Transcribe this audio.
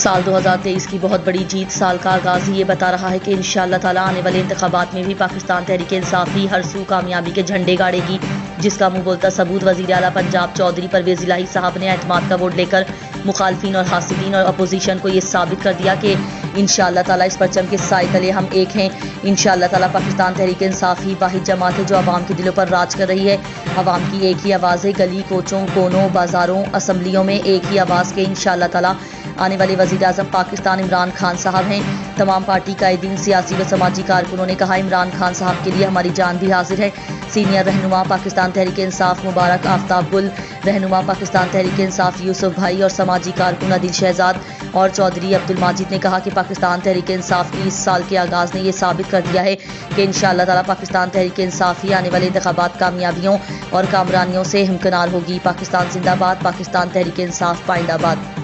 سال 2023 کی بہت بڑی جیت سال کا آغاز ہی یہ بتا رہا ہے کہ انشاءاللہ تعالی آنے والے انتخابات میں بھی پاکستان تحریک انصاف ہی ہر سو کامیابی کے جھنڈے گاڑے گی، جس کا منہ بولتا ثبوت وزیر اعلیٰ پنجاب چودھری پرویز الہی صاحب نے اعتماد کا ووٹ لے کر مخالفین اور حاسدین اور اپوزیشن کو یہ ثابت کر دیا کہ انشاءاللہ تعالی اس پرچم کے سائے تلے ہم ایک ہیں۔ انشاءاللہ تعالی پاکستان تحریک انصاف ہی واحد جماعت ہے جو عوام کے دلوں پر راج کر رہی ہے۔ عوام کی ایک ہی آواز ہے، گلی کوچوں کونوں بازاروں اسمبلیوں میں ایک ہی آواز کے انشاءاللہ تعالی آنے والے وزیر اعظم پاکستان عمران خان صاحب ہیں۔ تمام پارٹی قائدین، سیاسی و سماجی کارکنوں نے کہا عمران خان صاحب کے لیے ہماری جان بھی حاضر ہے۔ سینئر رہنما پاکستان تحریک انصاف مبارک آفتاب گل، رہنما پاکستان تحریک انصاف یوسف بھائی اور سماجی کارکن عادل شہزاد اور چودھری عبدالماجد نے کہا کہ پاکستان تحریک انصاف کی اس سال کے آغاز نے یہ ثابت کر دیا ہے کہ انشاءاللہ تعالی پاکستان تحریک انصاف ہی آنے والے انتخابات کامیابیوں اور کامرانیوں سے ہمکنار ہوگی۔ پاکستان زندہ باد، پاکستان تحریک انصاف پائندہ باد۔